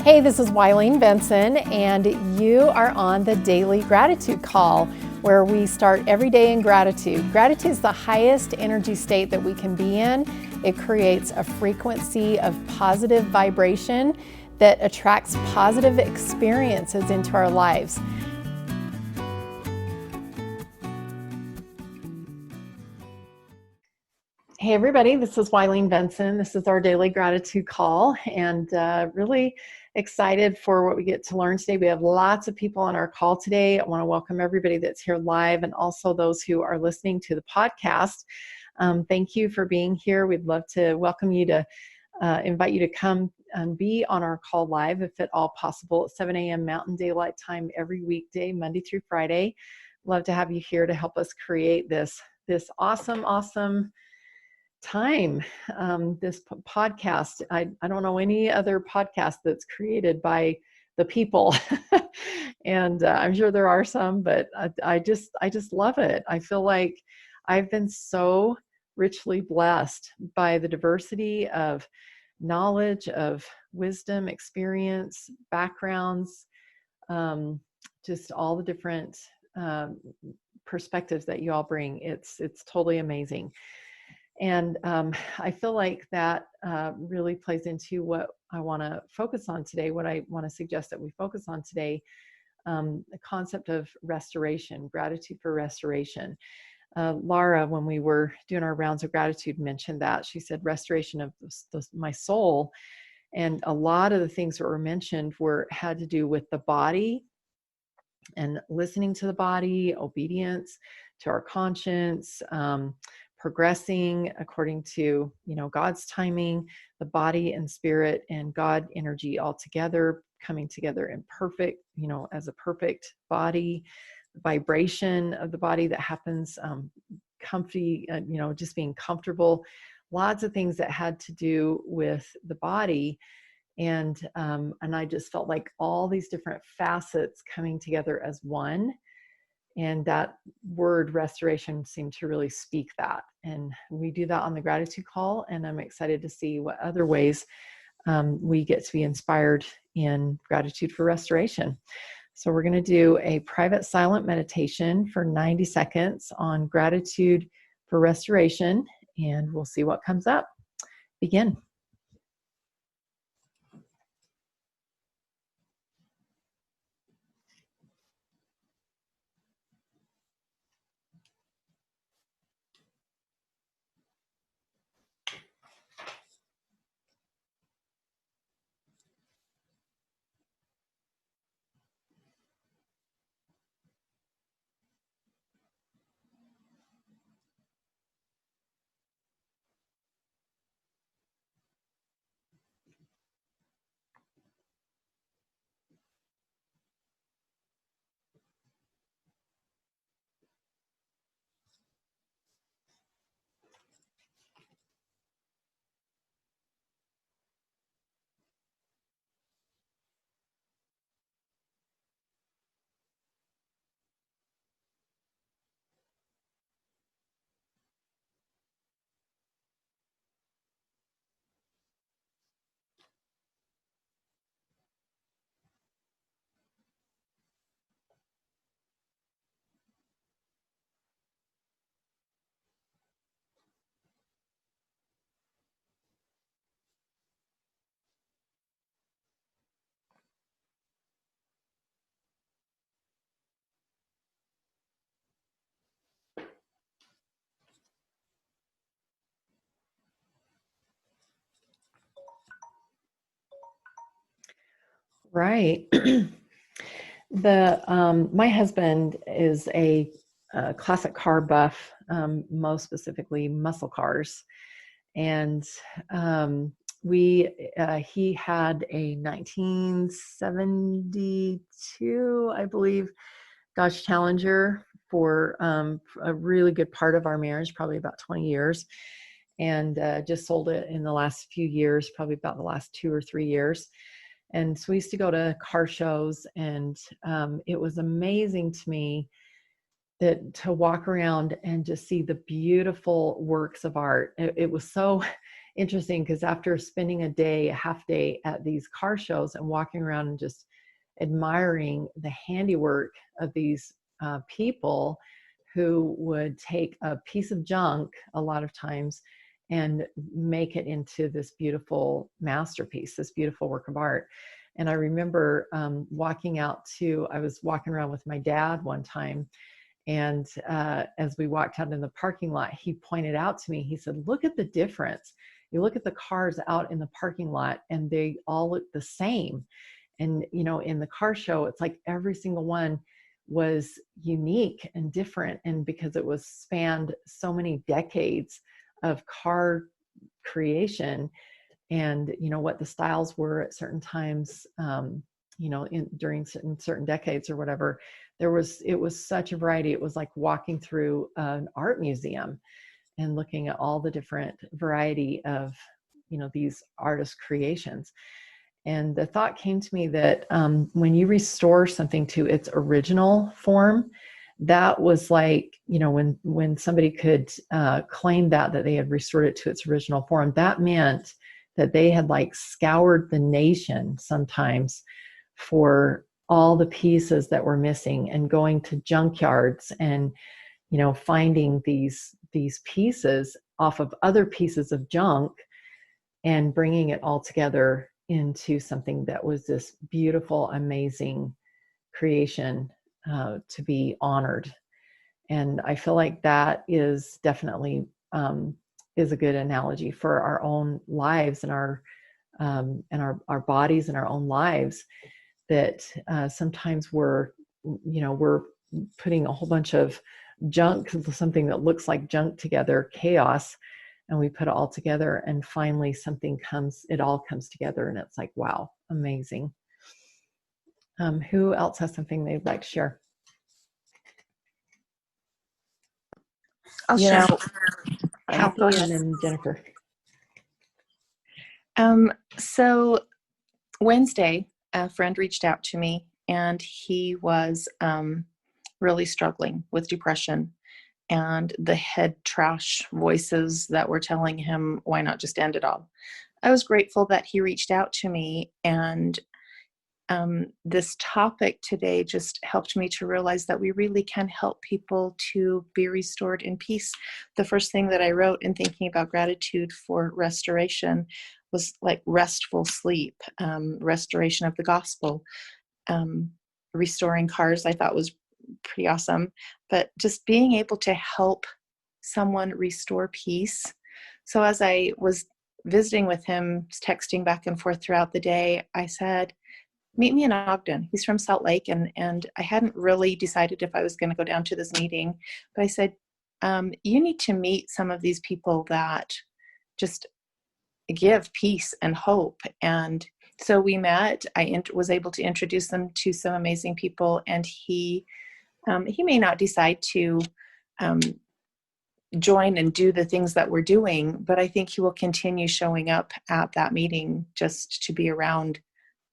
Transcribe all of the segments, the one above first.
Hey, this is Wileen Benson, and you are on the Daily Gratitude Call, where we start every day in gratitude. Gratitude is the highest energy state that we can be in. It creates a frequency of positive vibration that attracts positive experiences into our lives. Hey everybody, this is Wileen Benson. This is our Daily Gratitude Call, and really excited for what we get to learn today. We have lots of people on our call today. I want to welcome everybody that's here live and also those who are listening to the podcast. Thank you for being here. We'd love to welcome you to invite you to come and be on our call live if at all possible at 7 a.m. Mountain Daylight Time every weekday, Monday through Friday. Love to have you here to help us create this awesome time. This podcast, I don't know any other podcast that's created by the people, and I'm sure there are some, but I just love it. I feel like I've been so richly blessed by the diversity of knowledge, of wisdom, experience, backgrounds, just all the different perspectives that you all bring. It's totally amazing. And I feel like that really plays into what I want to focus on today, what I want to suggest that we focus on today, the concept of restoration, gratitude for restoration. Laura, when we were doing our rounds of gratitude, mentioned that. She said restoration of my soul. And a lot of the things that were mentioned had to do with the body and listening to the body, obedience to our conscience, progressing according to, God's timing, the body and spirit and God energy all together, coming together in perfect, as a perfect body, vibration of the body that happens, comfy, just being comfortable, lots of things that had to do with the body. And I just felt like all these different facets coming together as one. And that word restoration seemed to really speak that. And we do that on the gratitude call. And I'm excited to see what other ways we get to be inspired in gratitude for restoration. So we're going to do a private silent meditation for 90 seconds on gratitude for restoration. And we'll see what comes up. Begin. Right. My husband is a classic car buff, most specifically muscle cars, and he had a 1972, I believe, Dodge Challenger for a really good part of our marriage, probably about 20 years, and just sold it in the last few years, probably about the last 2 or 3 years. And so we used to go to car shows, and it was amazing to me that to walk around and just see the beautiful works of art. It was so interesting because after spending a half day at these car shows and walking around and just admiring the handiwork of these people who would take a piece of junk a lot of times and make it into this beautiful masterpiece, this beautiful work of art. And I remember I was walking around with my dad one time, and as we walked out in the parking lot, he pointed out to me, he said, look at the difference. You look at the cars out in the parking lot and they all look the same. And, in the car show, it's like every single one was unique and different. And because it was spanned so many decades of car creation and, what the styles were at certain times, during certain decades or whatever, it was such a variety. It was like walking through an art museum and looking at all the different variety of, these artist creations. And the thought came to me that when you restore something to its original form, that was like, when somebody could claim that they had restored it to its original form, that meant that they had like scoured the nation sometimes for all the pieces that were missing and going to junkyards and, finding these pieces off of other pieces of junk and bringing it all together into something that was this beautiful, amazing creation to be honored. And I feel like that is definitely is a good analogy for our own lives and our bodies and our own lives, that sometimes we're putting a whole bunch of junk, something that looks like junk together, chaos, and we put it all together, and finally it all comes together, and it's like, wow, amazing. Who else has something they'd like to share? I'll share. Kathy and then Jennifer. So Wednesday, a friend reached out to me, and he was really struggling with depression and the head trash voices that were telling him, why not just end it all? I was grateful that he reached out to me, and this topic today just helped me to realize that we really can help people to be restored in peace. The first thing that I wrote in thinking about gratitude for restoration was like restful sleep, restoration of the gospel, restoring cars I thought was pretty awesome, but just being able to help someone restore peace. So as I was visiting with him, texting back and forth throughout the day, I said, meet me in Ogden. He's from Salt Lake, and I hadn't really decided if I was going to go down to this meeting, but I said, you need to meet some of these people that just give peace and hope. And so we met. I was able to introduce them to some amazing people, and he may not decide to join and do the things that we're doing, but I think he will continue showing up at that meeting just to be around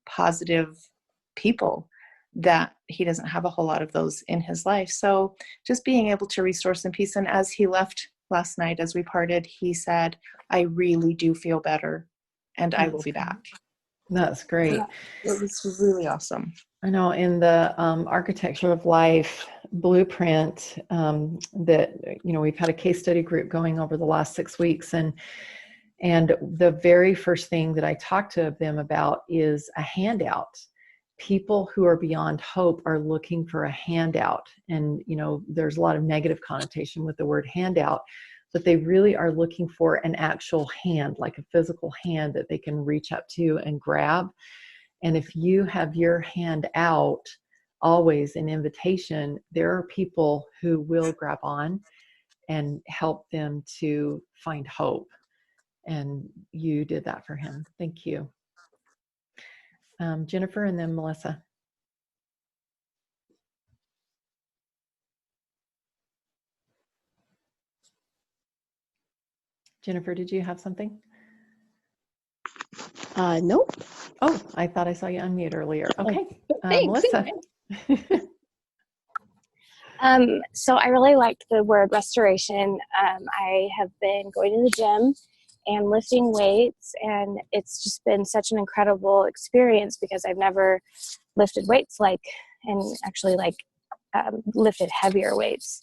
positive people that he doesn't have a whole lot of those in his life. So just being able to restore some peace. And as he left last night, as we parted, he said, I really do feel better, and I will be back. That's great. It was really awesome. I know in the Architecture of Life blueprint that, we've had a case study group going over the last 6 weeks, and the very first thing that I talk to them about is a handout. People who are beyond hope are looking for a handout. And, there's a lot of negative connotation with the word handout, but they really are looking for an actual hand, like a physical hand that they can reach up to and grab. And if you have your hand out, always an invitation, there are people who will grab on and help them to find hope. And you did that for him. Thank you. Jennifer and then Melissa. Jennifer, did you have something? Nope. Oh, I thought I saw you unmute earlier. Okay. Thanks. Melissa. So I really liked the word restoration. I have been going to the gym and lifting weights. And it's just been such an incredible experience because I've never lifted weights lifted heavier weights.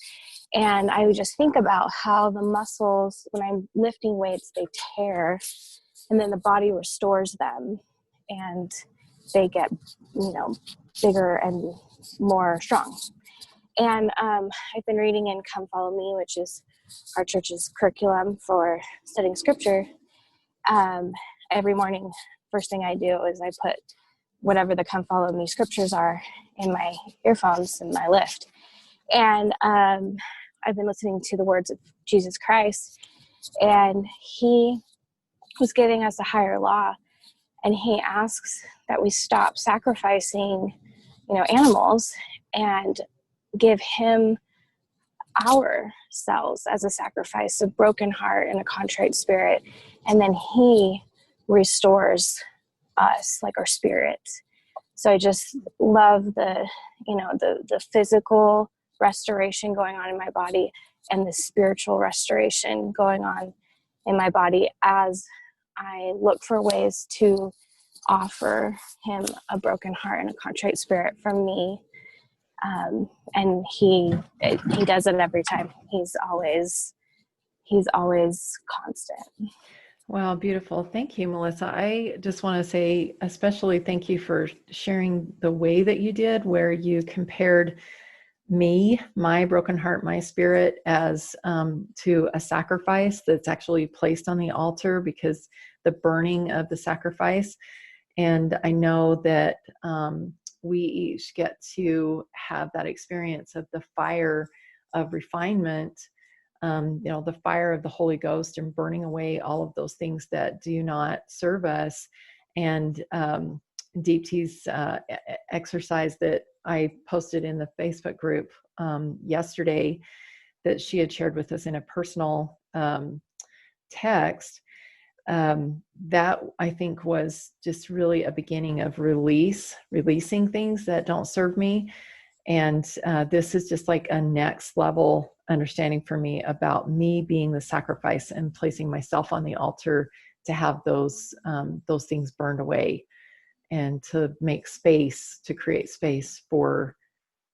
And I would just think about how the muscles, when I'm lifting weights, they tear, and then the body restores them, and they get, bigger and more strong. And I've been reading in Come Follow Me, which is our church's curriculum for studying scripture. Every morning, first thing I do is I put whatever the Come Follow Me scriptures are in my earphones in my lift. And I've been listening to the words of Jesus Christ, and he was giving us a higher law, and he asks that we stop sacrificing, animals, and give him ourselves as a sacrifice, a broken heart and a contrite spirit, and then he restores us, like our spirit. So I just love the physical restoration going on in my body and the spiritual restoration going on in my body as I look for ways to offer him a broken heart and a contrite spirit from me. And he does it every time. He's always constant. Wow, beautiful. Thank you, Melissa. I just want to say especially thank you for sharing the way that you did, where you compared me, my broken heart, my spirit, as to a sacrifice that's actually placed on the altar, because the burning of the sacrifice. And I know that we each get to have that experience of the fire of refinement, the fire of the Holy Ghost, and burning away all of those things that do not serve us. And Deepti's exercise that I posted in the Facebook group yesterday, that she had shared with us in a personal text, that I think was just really a beginning of releasing things that don't serve me. And this is just like a next level understanding for me about me being the sacrifice and placing myself on the altar to have those things burned away, and to make space, to create space for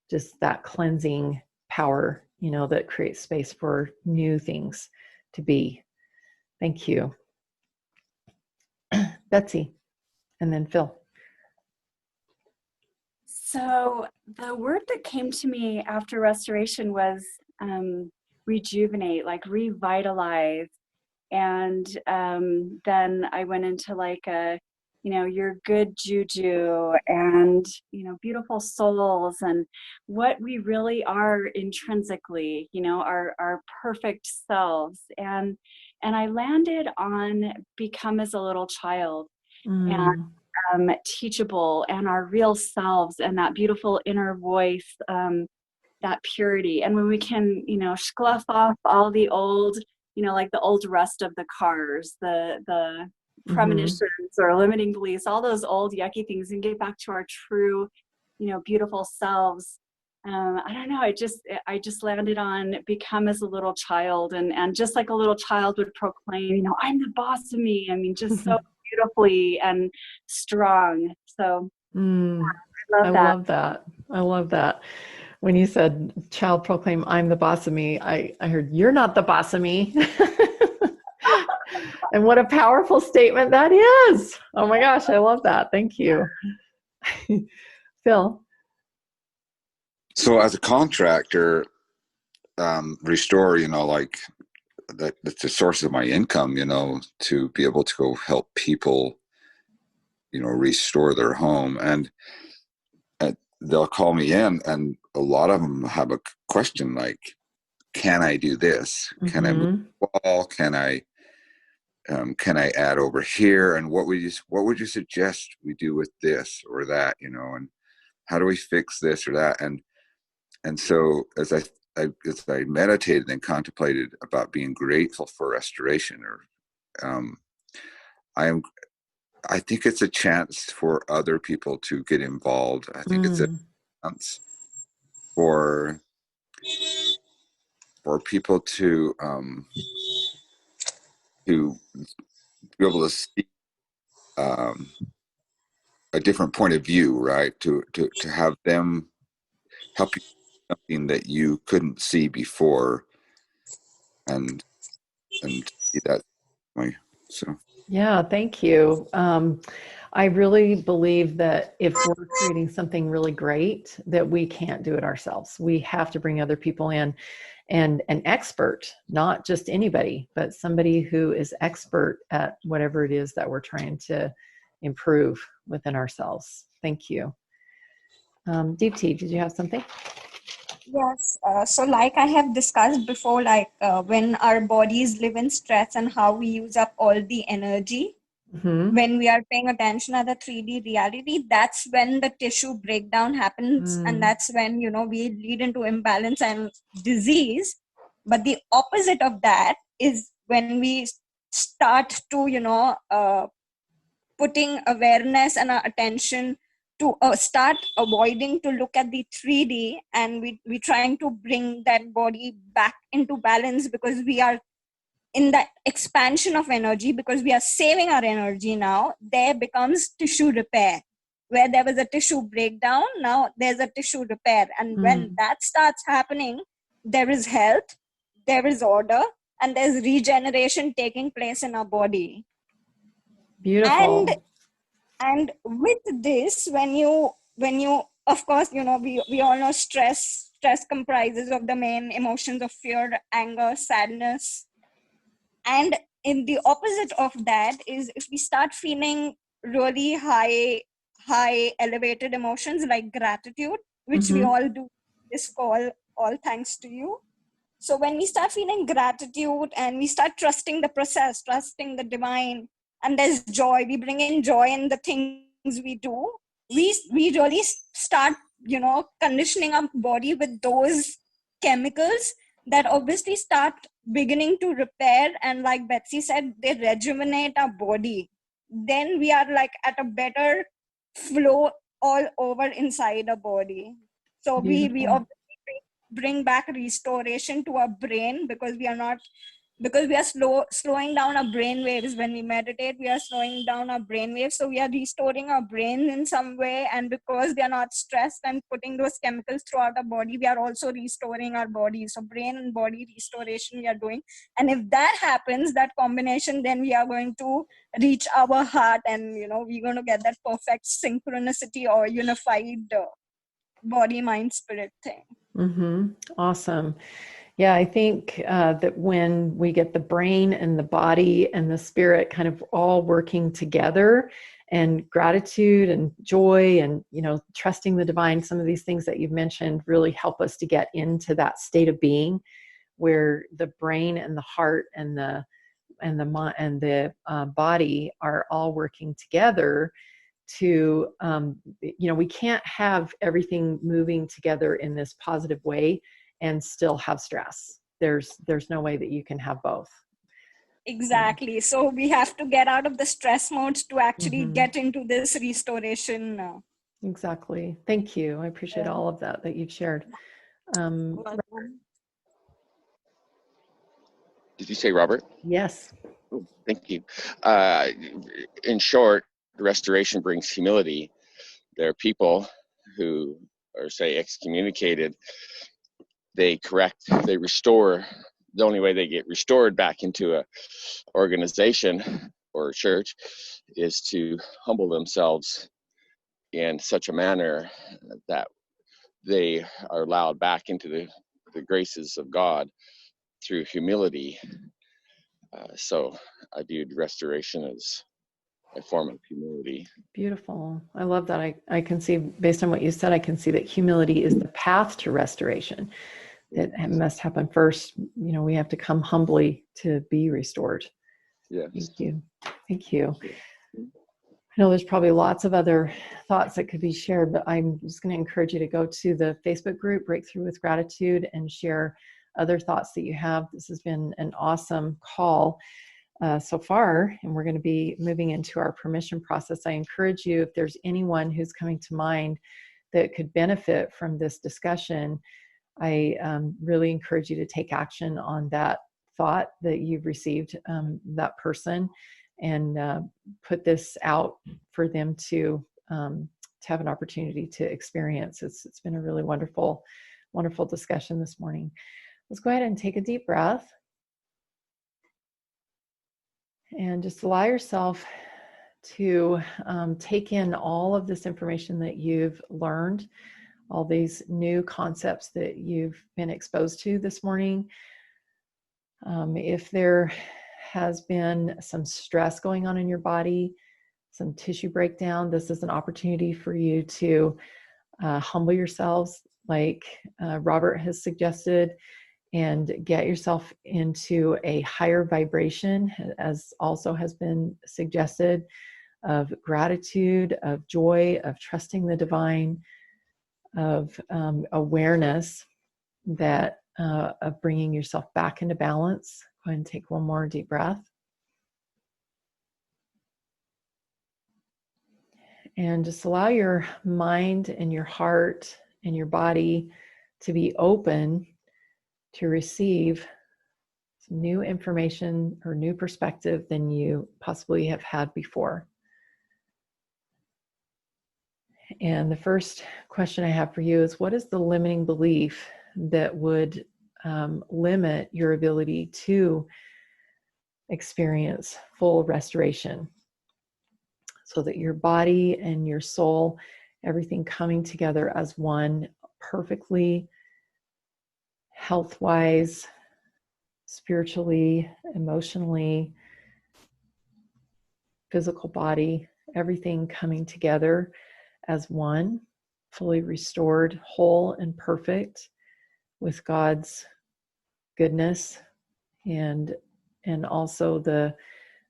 just that cleansing power, that creates space for new things to be. Thank you. Betsy, and then Phil. So the word that came to me after restoration was rejuvenate, like revitalize. And then I went into like your good juju and, beautiful souls, and what we really are intrinsically, our perfect selves. And I landed on become as a little child. And teachable, and our real selves, and that beautiful inner voice, that purity. And when we can, scluff off all the old, like the old rust of the cars, the premonitions or limiting beliefs, all those old yucky things, and get back to our true, beautiful selves. I don't know. I just landed on become as a little child, and just like a little child would proclaim, I'm the boss of me. I mean, just so beautifully and strong. So I love that. I love that. When you said child proclaim, I'm the boss of me, I heard you're not the boss of me. And what a powerful statement that is. Oh my gosh, I love that. Thank you. Phil. So as a contractor, Restore, like that's the source of my income, to be able to go help people, restore their home. And they'll call me in, and a lot of them have a question like, can I do this? Can I move the wall? Can I add over here? And what would you suggest we do with this or that, and how do we fix this or that? And so as I meditated and contemplated about being grateful for restoration, I think it's a chance for other people to get involved. I think it's a chance for people to to be able to see um, a different point of view, right? To have them help you see something that you couldn't see before, and see that way. So Yeah, thank you. I really believe that if we're creating something really great, that we can't do it ourselves. We have to bring other people in, and an expert, not just anybody, but somebody who is expert at whatever it is that we're trying to improve within ourselves. Thank you. Deepti, did you have something? Yes, so like I have discussed before, like when our bodies live in stress and how we use up all the energy, Mm-hmm. when we are paying attention at the 3D reality, that's when the tissue breakdown happens, and that's when, you know, we lead into imbalance and disease. But the opposite of that is when we start to, you know, putting awareness and our attention to start avoiding to look at the 3D, and we trying to bring that body back into balance, because we are in that expansion of energy, because we are saving our energy now. There becomes tissue repair. Where there was a tissue breakdown, now there's a tissue repair. And when that starts happening, there is health, there is order, and there's regeneration taking place in our body. Beautiful. And with this, when you of course, you know, we all know stress comprises of the main emotions of fear, anger, sadness. And in the opposite of that is if we start feeling really high elevated emotions like gratitude, which we all do this call, all thanks to you. So when we start feeling gratitude and we start trusting the process, trusting the divine, and there's joy, we bring in joy in the things we do, we really start, you know, conditioning our body with those chemicals that obviously start beginning to repair. And like Betsy said, they rejuvenate our body. Then we are like at a better flow all over inside our body. So we obviously bring back restoration to our brain, because we are slowing down our brain waves. When we meditate, we are slowing down our brain waves, so we are restoring our brain in some way. And because we are not stressed and putting those chemicals throughout our body, we are also restoring our body. So brain and body restoration we are doing. And if that happens, that combination, then we are going to reach our heart, and, you know, we're going to get that perfect synchronicity or unified body, mind, spirit thing. Awesome. Yeah, I think that when we get the brain and the body and the spirit kind of all working together, and gratitude and joy and, you know, trusting the divine, some of these things that you've mentioned really help us to get into that state of being where the brain and the heart and the body are all working together to, you know, we can't have everything moving together in this positive way and still have stress. There's no way that you can have both. Exactly. So we have to get out of the stress modes to actually get into this restoration. Exactly. Thank you. I appreciate all of that you've shared. Did you say Robert? Yes. Oh, thank you. In short, restoration brings humility. There are people who are, say, excommunicated. They restore. The only way they get restored back into a organization or a church is to humble themselves in such a manner that they are allowed back into the graces of God through humility. So I viewed restoration as a form of humility. Beautiful. I love that. I can see, based on what you said, I can see that humility is the path to restoration. It must happen first. You know, we have to come humbly to be restored. Yes. Thank you. Thank you. I know there's probably lots of other thoughts that could be shared, but I'm just going to encourage you to go to the Facebook group, Breakthrough with Gratitude, and share other thoughts that you have. This has been an awesome call so far, and we're going to be moving into our permission process. I encourage you, if there's anyone who's coming to mind that could benefit from this discussion, I really encourage you to take action on that thought that you've received that person, and put this out for them to have an opportunity to experience. It's been a really wonderful discussion this morning. Let's go ahead and take a deep breath and just allow yourself to take in all of this information that you've learned, all these new concepts that you've been exposed to this morning. If there has been some stress going on in your body, some tissue breakdown, this is an opportunity for you to humble yourselves, like Robert has suggested, and get yourself into a higher vibration, as also has been suggested, of gratitude, of joy, of trusting the divine, of awareness, that of bringing yourself back into balance. Go ahead and take one more deep breath. And just allow your mind and your heart and your body to be open to receive some new information or new perspective than you possibly have had before. And the first question I have for you is, what is the limiting belief that would limit your ability to experience full restoration, so that your body and your soul, everything coming together as one, perfectly, health-wise, spiritually, emotionally, physical body, everything coming together as one, fully restored, whole and perfect, with God's goodness and also the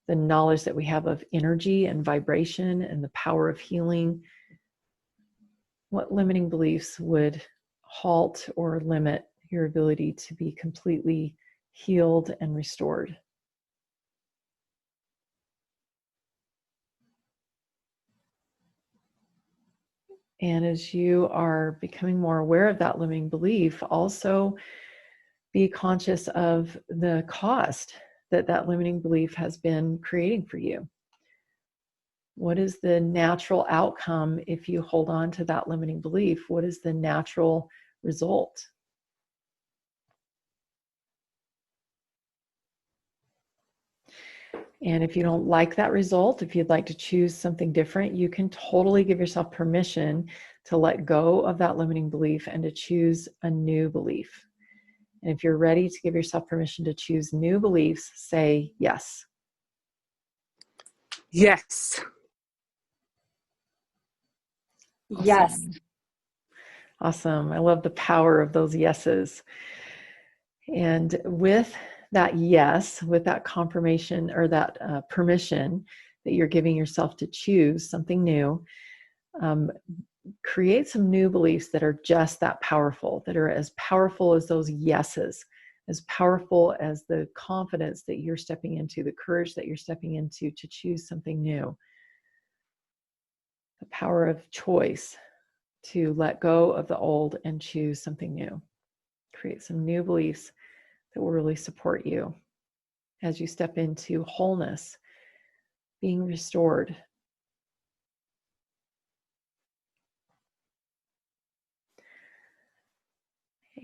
knowledge that we have of energy and vibration and the power of healing. What limiting beliefs would halt or limit your ability to be completely healed and restored? And as you are becoming more aware of that limiting belief, also be conscious of the cost that that limiting belief has been creating for you. What is the natural outcome if you hold on to that limiting belief? What is the natural result? And if you don't like that result, if you'd like to choose something different, you can totally give yourself permission to let go of that limiting belief and to choose a new belief. And if you're ready to give yourself permission to choose new beliefs, say yes. Yes. Awesome. Yes. Awesome. I love the power of those yeses. And with that yes, with that confirmation or that permission that you're giving yourself to choose something new, create some new beliefs that are just that powerful, that are as powerful as those yeses, as powerful as the confidence that you're stepping into, the courage that you're stepping into to choose something new. The power of choice to let go of the old and choose something new. Create some new beliefs that will really support you as you step into wholeness, being restored.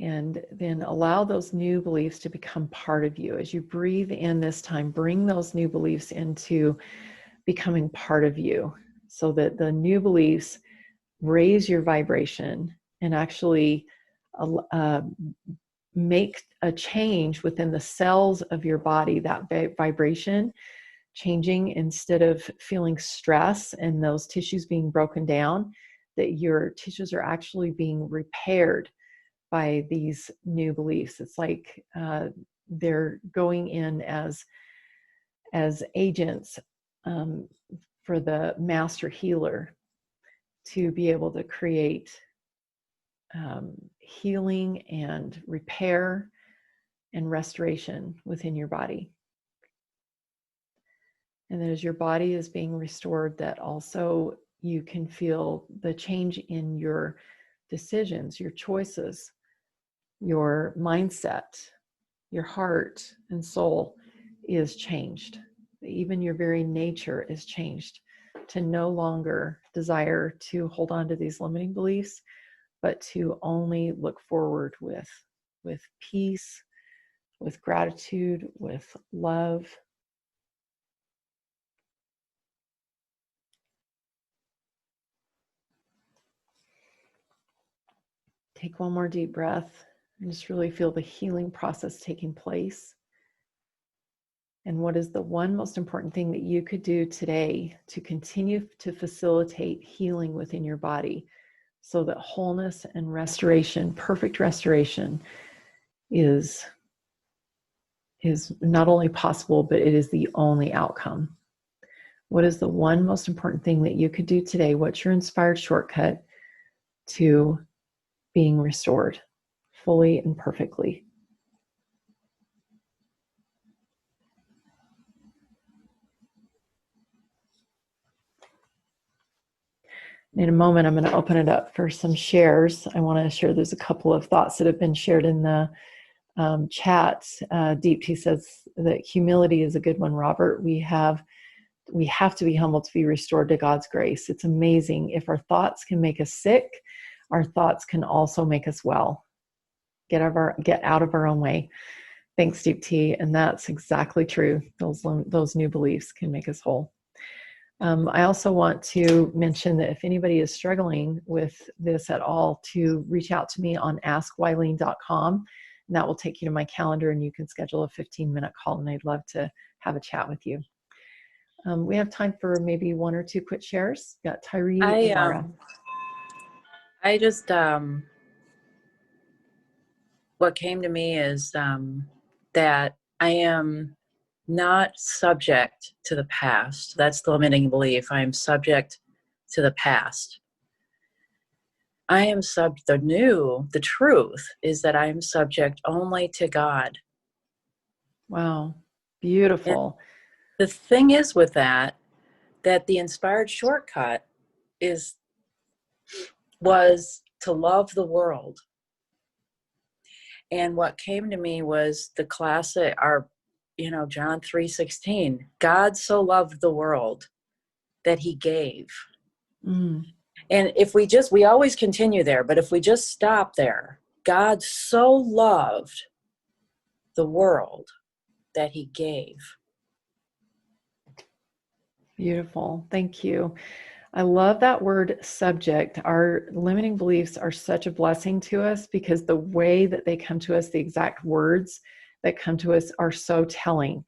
And then allow those new beliefs to become part of you. As you breathe in this time, bring those new beliefs into becoming part of you, so that the new beliefs raise your vibration and actually make a change within the cells of your body, that vibration changing. Instead of feeling stress and those tissues being broken down, that your tissues are actually being repaired by these new beliefs. It's like they're going in as agents for the master healer to be able to create healing and repair and restoration within your body. And then as your body is being restored, that also you can feel the change in your decisions, your choices, your mindset, your heart and soul is changed. Even your very nature is changed to no longer desire to hold on to these limiting beliefs, but to only look forward with peace, with gratitude, with love. Take one more deep breath and just really feel the healing process taking place. And what is the one most important thing that you could do today to continue to facilitate healing within your body so that wholeness and restoration, perfect restoration, is not only possible, but it is the only outcome? What is the one most important thing that you could do today? What's your inspired shortcut to being restored fully and perfectly? In a moment, I'm going to open it up for some shares. I want to share, there's a couple of thoughts that have been shared in the chat. Deep Tea says that humility is a good one, Robert. We have to be humble to be restored to God's grace. It's amazing. If our thoughts can make us sick, our thoughts can also make us well. Get out of our own way. Thanks, Deep Tea. And that's exactly true. Those new beliefs can make us whole. I also want to mention that if anybody is struggling with this at all, to reach out to me on askwylene.com, and that will take you to my calendar, and you can schedule a 15-minute call, and I'd love to have a chat with you. We have time for maybe one or two quick shares. We've got Tyree and Laura. I just, what came to me is that I am not subject to the past. That's the limiting belief. I am subject to the past. The truth is that I am subject only to God. Wow, beautiful. And the thing is with that the inspired shortcut was to love the world. And what came to me was the classic, John 3:16, God so loved the world that he gave. Mm. And if we always continue there, but if we just stop there, God so loved the world that he gave. Beautiful. Thank you. I love that word subject. Our limiting beliefs are such a blessing to us because the way that they come to us, the exact words that come to us are so telling.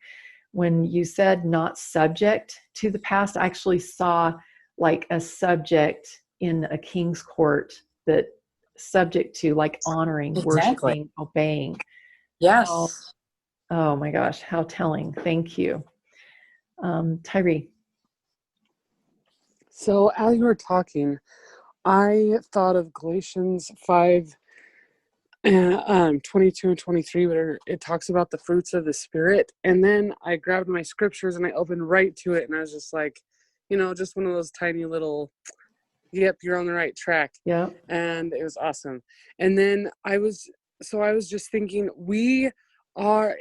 When you said not subject to the past, I actually saw like a subject in a king's court, that subject to, like, honoring, Exactly. worshiping, obeying. Yes. Oh my gosh, how telling. Thank you. Tyree. So as you were talking, I thought of Galatians 5, 22 and 23, where it talks about the fruits of the Spirit. And then I grabbed my scriptures and I opened right to it. And I was just like, just one of those tiny little, yep, you're on the right track. Yeah. And it was awesome. And then I was just thinking, we are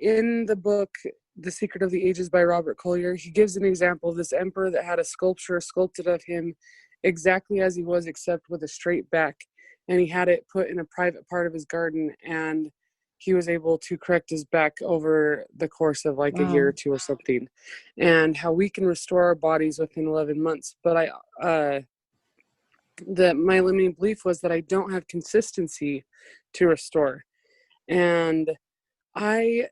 in the book The Secret of the Ages by Robert Collier. He gives an example of this emperor that had a sculpture sculpted of him exactly as he was, except with a straight back. And he had it put in a private part of his garden, and he was able to correct his back over the course of like a year or two or something. And how we can restore our bodies within 11 months. But my limiting belief was that I don't have consistency to restore. And I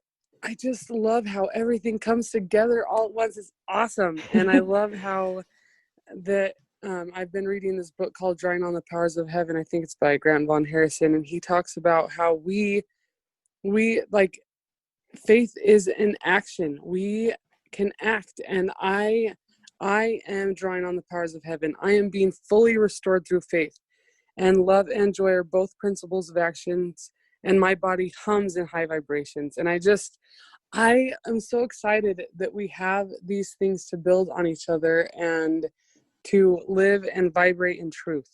just love how everything comes together all at once. It's awesome. And I love how I've been reading this book called Drawing on the Powers of Heaven. I think it's by Grant Von Harrison. And he talks about how we like, faith is an action. We can act. And I am drawing on the powers of heaven. I am being fully restored through faith. And love and joy are both principles of actions. And my body hums in high vibrations. And I am so excited that we have these things to build on each other and to live and vibrate in truth.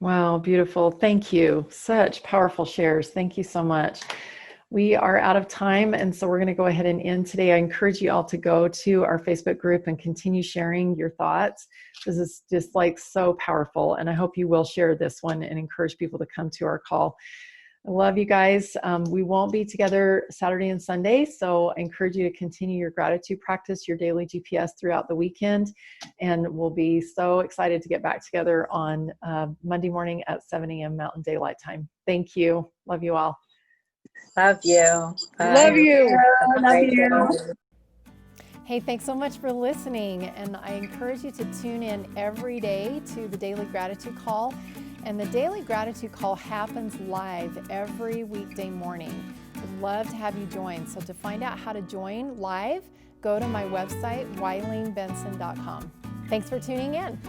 Wow, beautiful. Thank you. Such powerful shares. Thank you so much. We are out of time, and so we're going to go ahead and end today. I encourage you all to go to our Facebook group and continue sharing your thoughts. This is just like so powerful, and I hope you will share this one and encourage people to come to our call. I love you guys. We won't be together Saturday and Sunday, so I encourage you to continue your gratitude practice, your daily GPS throughout the weekend, and we'll be so excited to get back together on Monday morning at 7 a.m. Mountain Daylight Time. Thank you. Love you all. Love you. Bye. Love you. Love you. Hey, thanks so much for listening. And I encourage you to tune in every day to the Daily Gratitude Call. And the Daily Gratitude Call happens live every weekday morning. I'd love to have you join. So to find out how to join live, go to my website, WileenBenson.com. Thanks for tuning in.